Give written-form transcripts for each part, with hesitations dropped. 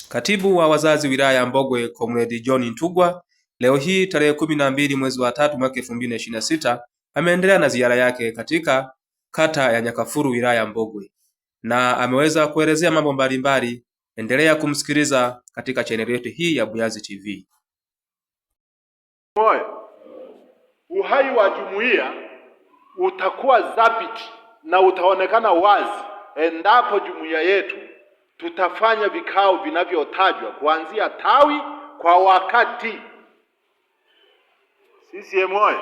Katibu wa wazazi wilaya ya Mbogwe Comrade John Ntugwa leo hii tarehe 12 mwezi wa 3 mwaka 2026 ameendelea na ziara yake katika kata ya Nyakafuru wilaya ya Mbogwe na ameweza kuelezea mambo mbalimbali. Endelea kumsikiliza katika chaneli yetu hii ya Buyazi TV. Uhai wa jumuiya utakuwa dhabiti na utaonekana wazi endapo jumuiya yetu tutafanya vikao vinavyotajwa kuanzia tawi kwa wakati. CCM oyee!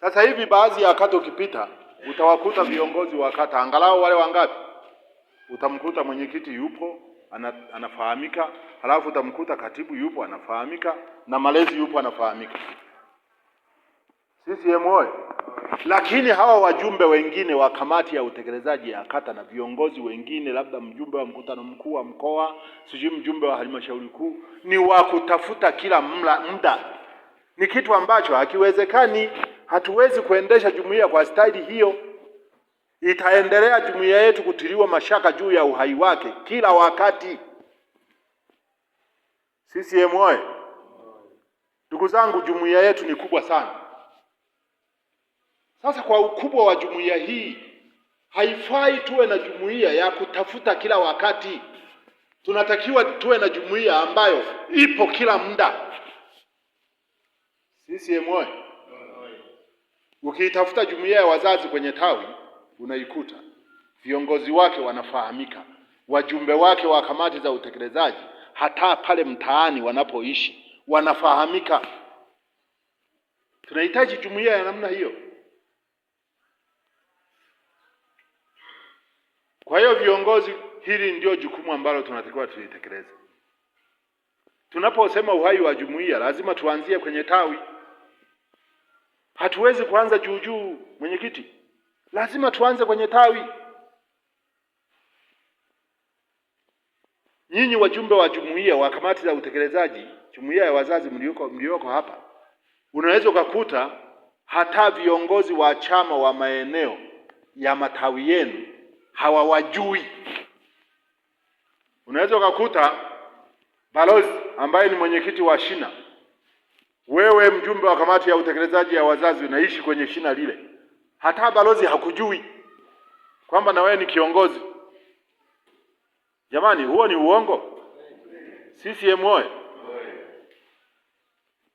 Sasa hivi baadhi ya kata ukipita utawakuta viongozi wa kata angalau wale wangapi? Utamkuta mwenyekiti yupo anafahamika, halafu utamkuta katibu yupo anafahamika, na malezi yupo anafahamika. CCM oyee! Lakini hawa wajumbe wengine wa kamati ya utekelezaji ya kata na viongozi wengine, labda mjumbe wa mkutano mkuu wa mkoa, sijui mjumbe wa halmashauri kuu, ni wa kutafuta kila muda. Ni kitu ambacho hakiwezekani. Hatuwezi kuendesha jumuiya kwa staili hiyo. Itaendelea jumuiya yetu kutiliwa mashaka juu ya uhai wake kila wakati. CCM oyee! Ndugu zangu, jumuiya yetu ni kubwa sana. Sasa kwa ukubwa wa jumuiya hii, haifai tuwe na jumuiya ya kutafuta kila wakati. Tunatakiwa tuwe na jumuiya ambayo ipo kila muda. CCM oyee! Ukiitafuta jumuiya ya wazazi kwenye tawi unaikuta viongozi wake wanafahamika, wajumbe wake wa kamati za utekelezaji hata pale mtaani wanapoishi wanafahamika. Tunahitaji jumuiya ya namna hiyo. Kwa hiyo viongozi, hili ndio jukumu ambalo tunatakiwa tulitekeleze. Tunaposema uhai wa jumuiya, lazima tuanzie kwenye tawi. Hatuwezi kuanza juu juu, mwenyekiti. Lazima tuanze kwenye tawi. Nyinyi wajumbe wa jumuiya wa kamati za utekelezaji, jumuiya ya wazazi mlioko hapa, unaweza ukakuta hata viongozi wa chama wa maeneo ya matawi yenu hawawajui. Unaweza ukakuta balozi ambaye ni mwenyekiti wa shina, wewe mjumbe wa kamati ya utekelezaji ya wazazi unaishi kwenye shina lile, hata balozi hakujui kwamba na wewe ni kiongozi. Jamani, huo ni uongo. CCM oyee!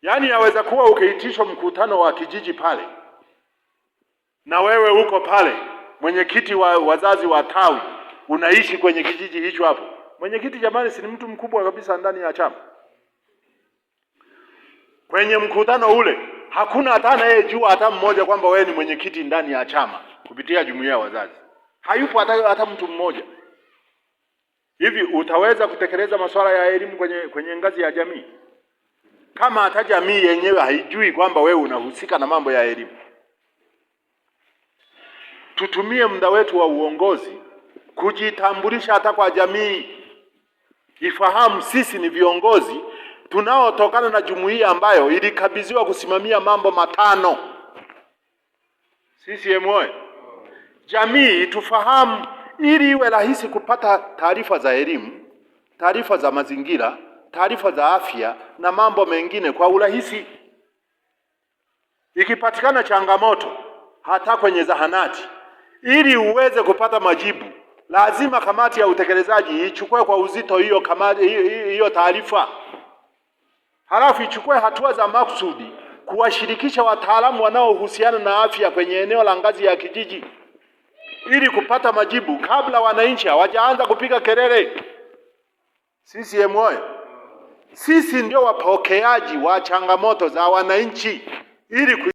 Yaani yaweza kuwa ukiitishwa mkutano wa kijiji pale na wewe uko pale, mwenyekiti wa wazazi wa tawi unaishi kwenye kijiji hicho hapo. Mwenyekiti jamani, si ni mtu mkubwa kabisa ndani ya chama? Kwenye mkutano ule hakuna hata anayejua hata mmoja kwamba wewe ni mwenyekiti ndani ya chama kupitia jumuiya ya wazazi. Hayupo hata mtu mmoja. Hivi utaweza kutekeleza masuala ya elimu kwenye ngazi ya jamii kama hata jamii yenyewe haijui kwamba wewe unahusika na mambo ya elimu? Tutumie muda wetu wa uongozi kujitambulisha hata kwa jamii, ifahamu sisi ni viongozi tunaotokana na jumuiya ambayo ilikabidhiwa kusimamia mambo matano. CCM oyee! Jamii tufahamu ili iwe rahisi kupata taarifa za elimu, taarifa za mazingira, taarifa za afya na mambo mengine kwa urahisi. Ikipatikana changamoto hata kwenye zahanati, ili uweze kupata majibu, lazima kamati ya utekelezaji ichukue kwa uzito hiyo taarifa. Halafu ichukue hatua za makusudi kuwashirikisha wataalamu wanaohusiana na afya kwenye eneo la ngazi ya kijiji ili kupata majibu kabla wananchi hawajaanza kupiga kelele. CCM oyee! Sisi ndio wapokeaji wa changamoto za wananchi ili